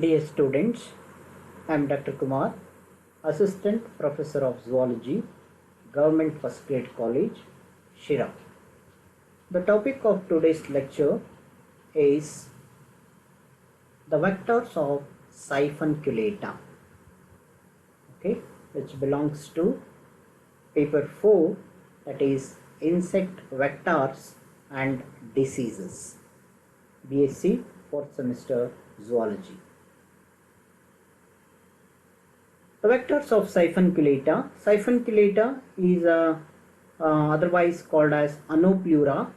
Dear students, I am Dr. Kumar, Assistant Professor of Zoology, Government First Grade College, Shira. The topic of today's lecture is the vectors of Siphunculata, which belongs to paper 4, that is Insect Vectors and Diseases, BSc 4th semester Zoology. The vectors of Siphunculata. Siphunculata is otherwise called as Anoplura,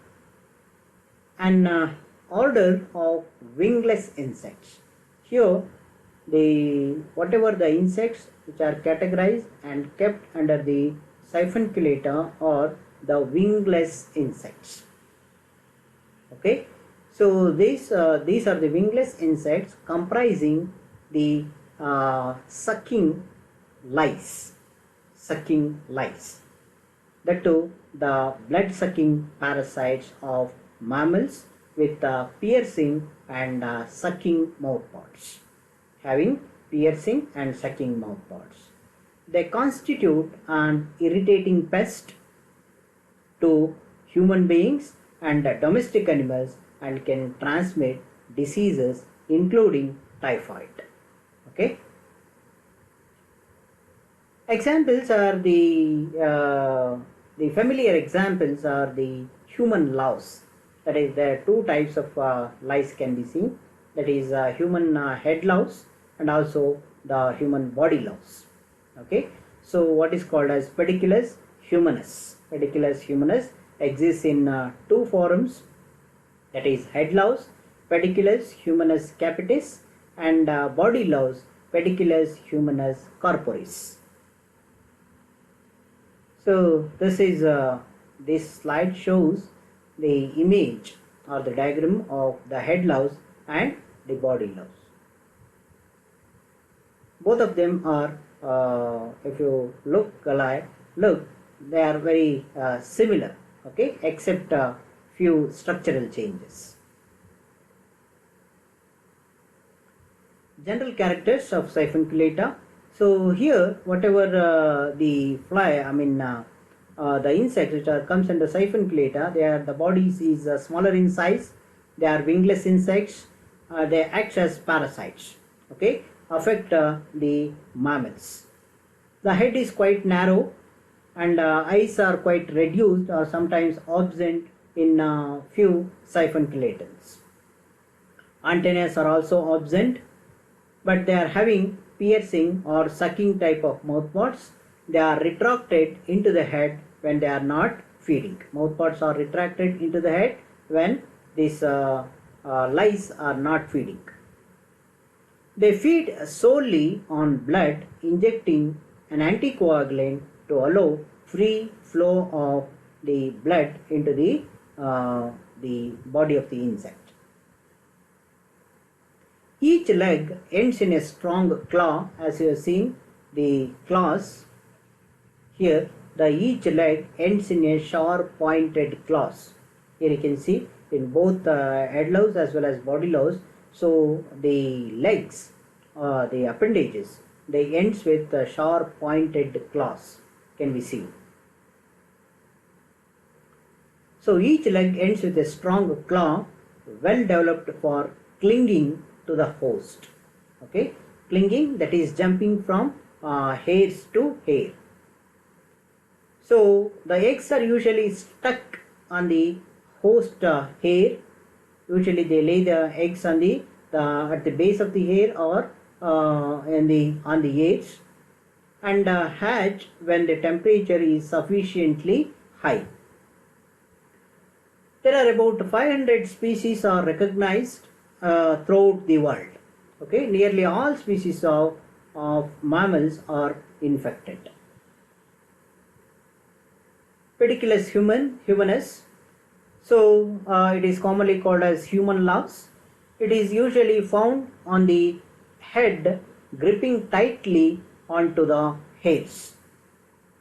an order of wingless insects. Here, whatever the insects which are categorized and kept under the Siphunculata are the wingless insects. Okay, so these are the wingless insects comprising the sucking lice. That too, the blood-sucking parasites of mammals with piercing and sucking mouthparts. Having piercing and sucking mouthparts, they constitute an irritating pest to human beings and domestic animals and can transmit diseases including typhoid. Okay. Examples are the familiar examples are the human louse. That is, there are two types of lice can be seen. That is human head louse and also the human body louse. Okay. So what is called as Pediculus humanus. Pediculus humanus exists in two forms. That is head louse, Pediculus humanus capitis, and body louse, Pediculus humanus corporis. So this slide shows the image or the diagram of the head louse and the body louse. Both of them are, if you look, they are very similar. Okay, except few structural changes. General characters of Siphunculata. So here, whatever the fly, the insects which comes under Siphunculata, the bodies is smaller in size. They are wingless insects. They act as parasites. Okay, affect the mammals. The head is quite narrow, and eyes are quite reduced or sometimes absent in few Siphunculatans. Antennae are also absent, but they are having piercing or sucking type of mouthparts. They are retracted into the head when they are not feeding. Mouthparts are retracted into the head when these lice are not feeding. They feed solely on blood, injecting an anticoagulant to allow free flow of the blood into the body of the insect. Each leg ends in a strong claw, as you have seen the claws here. Each leg ends in a sharp pointed claws. Here you can see in both head louse as well as body louse. So the legs, the appendages, they ends with sharp pointed claws can be seen. So each leg ends with a strong claw, well developed for clinging to the host. Okay, clinging, that is jumping from hairs to hair. So the eggs are usually stuck on the host hair. Usually they lay the eggs on at the base of the hair or on the edge, and hatch when the temperature is sufficiently high. There are about 500 species are recognized throughout the world. Okay, nearly all species of mammals are infected. Pediculus humanus. So it is commonly called as human louse. It is usually found on the head, gripping tightly onto the hairs.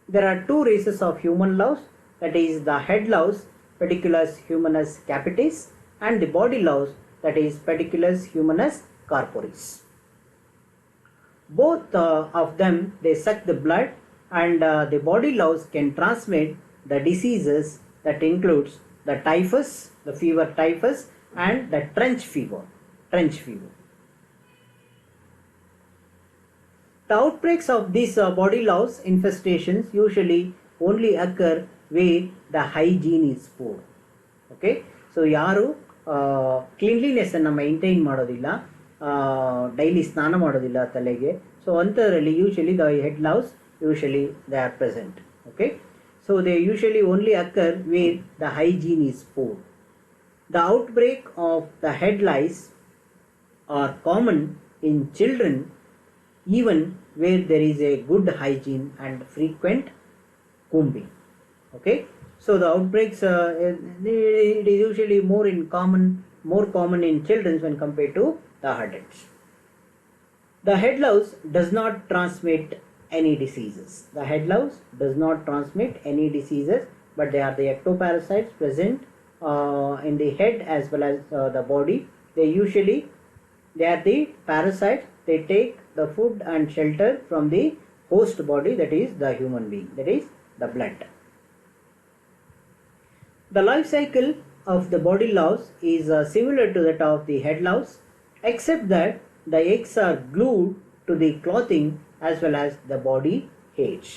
There are two races of human louse, that is the head louse, Pediculus humanus capitis, and the body louse, that is Pediculus humanus corporis. Both of them, they suck the blood, and the body louse can transmit the diseases that includes the typhus, the fever typhus, and the trench fever. Trench fever. The outbreaks of these body louse infestations usually only occur where the hygiene is poor. Okay, so ಯಾರು cleanliness ಅನ್ನು maintain ಮಾಡೋದಿಲ್ಲ, daily ಸ್ನಾನ ಮಾಡೋದಿಲ್ಲ ತಲೆಗೆ, so ಅಂಥದ್ರಲ್ಲಿ usually the head louse usually they are present. Okay, so they usually only occur where the hygiene is poor. The outbreak of the head lice are common in children even where there is a good hygiene and frequent combing. Okay, so the outbreaks it is usually more common in children when compared to the adults. The head louse does not transmit any diseases. The head louse does not transmit any diseases, but they are the ectoparasites present in the head as well as the body. They are the parasites. They take the food and shelter from the host body, that is the human being, that is the blood. The life cycle of the body louse is similar to that of the head louse, except that the eggs are glued to the clothing as well as the body hairs.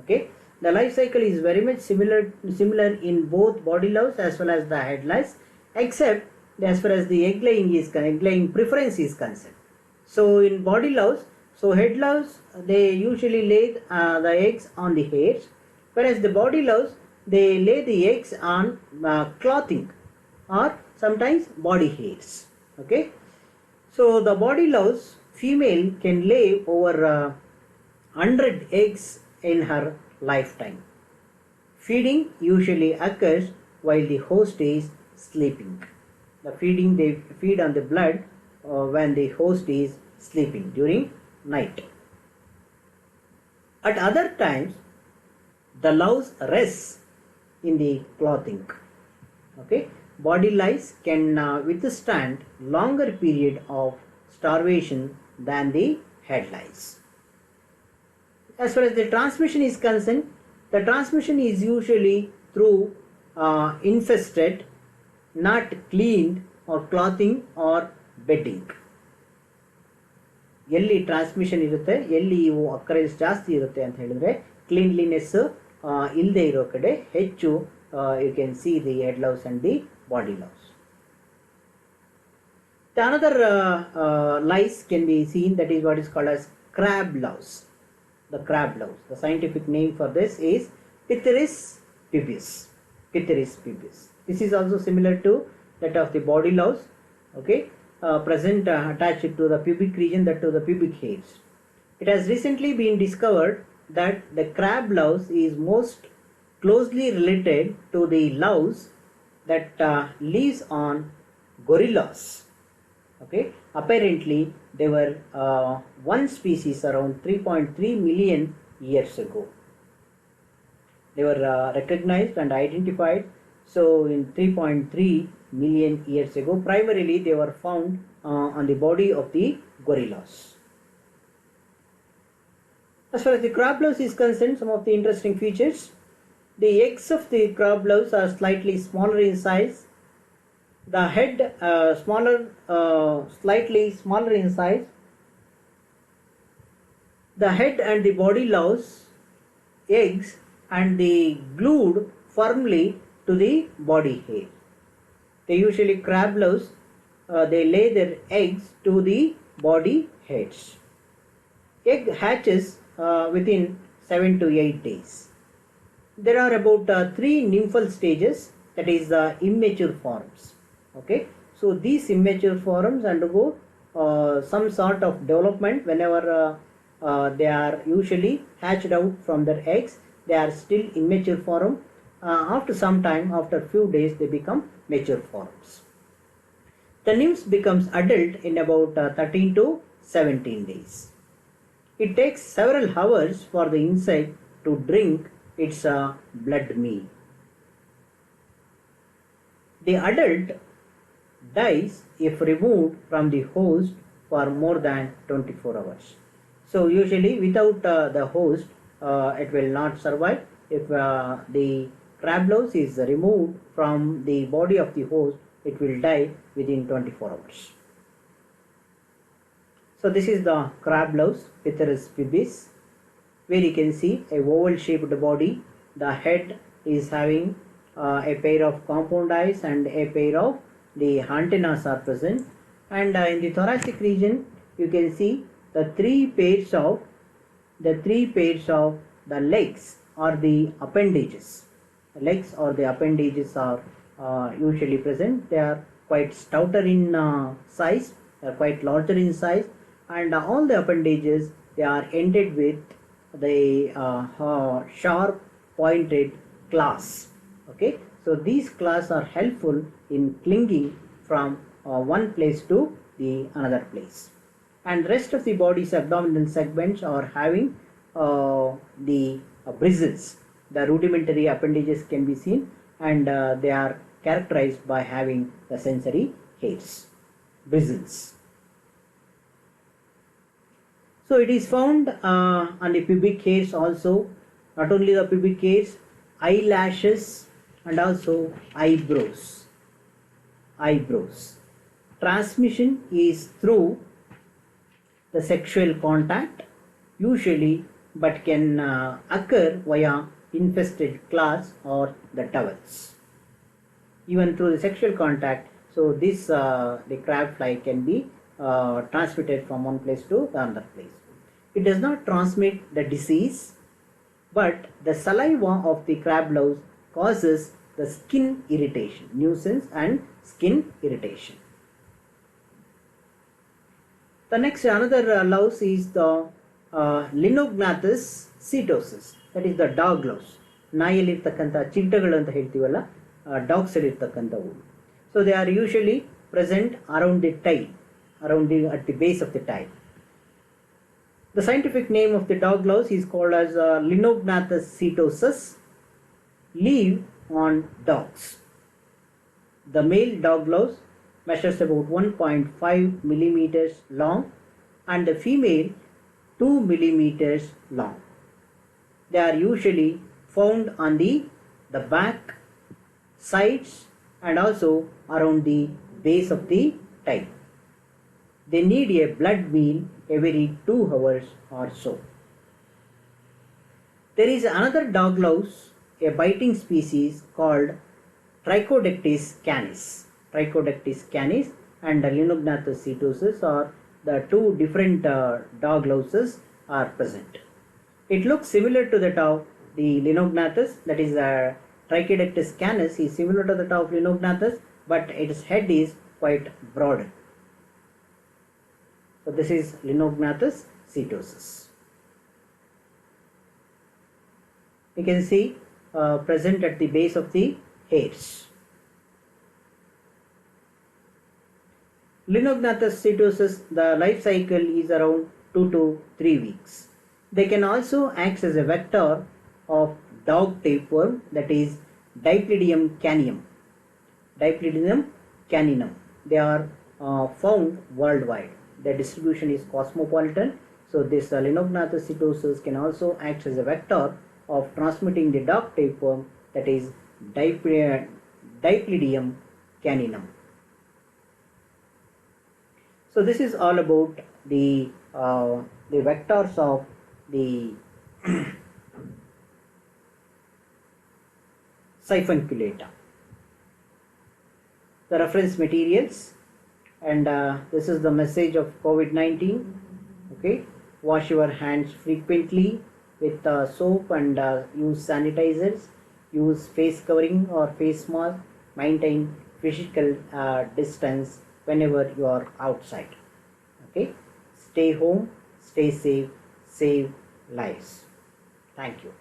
Okay, the life cycle is very much similar in both body louse as well as the head lice, except as far as the egg laying preference is concerned. So in body louse, so head louse, they usually lay the eggs on the hairs, whereas the body louse, they lay the eggs on clothing or sometimes body hairs. Okay, so the body louse female can lay over 100 eggs in her lifetime. Feeding usually occurs while the host is sleeping. The feeding, they feed on the blood when the host is sleeping during night. At other times, the louse rests in the clothing. Okay, body lice can withstand longer period of starvation than the head lice. As far as the transmission is concerned, the transmission is usually through infested, not cleaned or clothing or bedding. ಎಲ್ಲಿ transmission ಇರುತ್ತೆ, ಎಲ್ಲಿ ಇವು occurrence ಜಾಸ್ತಿ ಇರುತ್ತೆ ಅಂತ ಹೇಳಿದ್ರೆ cleanliness ಇಲ್ಲದೆ ಇರೋ ಕಡೆ ಹೆಚ್ಚು you can see the head louse and the body louse. The another lice can be seen, that is what is called as crab louse. The crab louse, the scientific name for this is Pitheris pubis. Pitheris pubis. This is also similar to that of the body louse. Okay, present attached to the pubic region, that to the pubic hairs. It has recently been discovered that the crab louse is most closely related to the louse that lives on gorillas. Okay, apparently they were one species around 3.3 million years ago. They were recognized and identified. So in 3.3 million years ago, primarily they were found on the body of the gorillas. As far as the crab louse is concerned, some of the interesting features: the eggs of the crab louse are slightly smaller in size. The head slightly smaller in size. The head and the body louse eggs and they glued firmly to the body hair. They usually crab louse, they lay their eggs to the body hairs. Egg hatches within 7 to 8 days. There are about 3 nymphal stages, that is the immature forms. Okay, so these immature forms undergo some sort of development whenever they are usually hatched out from their eggs. They are still immature form. After some time, after few days, they become mature forms. The nymphs becomes adult in about 13 to 17 days. It takes several hours for the insect to drink its blood meal. The adult dies if removed from the host for more than 24 hours. So usually without the host, it will not survive. If the crab louse is removed from the body of the host, it will die within 24 hours. So this is the crab louse, Pithurus pubis, where you can see a oval shaped body. The head is having a pair of compound eyes and a pair of the antennas are present, and in the thoracic region you can see the three pairs of the legs or the appendages. The legs or the appendages are usually present. They are quite stouter in size, they are quite larger in size, and all the appendages, they are ended with the sharp pointed claws. Okay, so these claws are helpful in clinging from one place to the another place, and rest of the body's abdominal segments are having the bristles. The rudimentary appendages can be seen, and they are characterized by having the sensory hairs, bristles. So it is found on the pubic hairs also, not only the pubic hairs, eyelashes and also eyebrows. Transmission is through the sexual contact usually, but can occur via infested claws or the towels. Even through the sexual contact, so this the crab fly can be transmitted from one place to the other place. It does not transmit the disease, but the saliva of the crab louse causes the skin irritation, nuisance and skin irritation. The next another louse is the Linognathus setosus, that is the dog louse. ನಾಯಿಯಲ್ಲಿರ್ತಕ್ಕಂಥ ಚಿಟ್ಟಗಳು ಅಂತ ಹೇಳ್ತೀವಲ್ಲ, dogs ಅಲ್ಲಿರ್ತಕ್ಕಂಥವು. So they are usually present around the tail, at the base of the tail. The scientific name of the dog louse is called as Linognathus setosus. Live on dogs. The male dog louse measures about 1.5 millimeters long, and the female 2 millimeters long. They are usually found on the back, sides, and also around the base of the tail. They need a blood meal every 2 hours or so. There is another dog louse, a biting species called Trichodectes canis. Trichodectes canis and Linognathus setosus are the two different dog louses are present. It looks similar to that of the Linognathus, that is Trichodectes canis is similar to that of Linognathus, but its head is quite broader. So this is Linognathus setosus. You can see present at the base of the hairs. Linognathus setosus, the life cycle is around 2 to 3 weeks. They can also act as a vector of dog tapeworm, that is Diploidium caninum. Diploidium caninum. They are found worldwide. Their distribution is cosmopolitan. So this Linognathus setosus can also act as a vector of transmitting the dog tapeworm, that is Diploidium caninum. So this is all about the vectors of the Siphunculata. The reference materials, and this is the message of COVID-19. Okay, wash your hands frequently with soap and use sanitizers, use face covering or face mask, maintain physical distance whenever you are outside. Okay, stay home, stay safe, save lives. Thank you.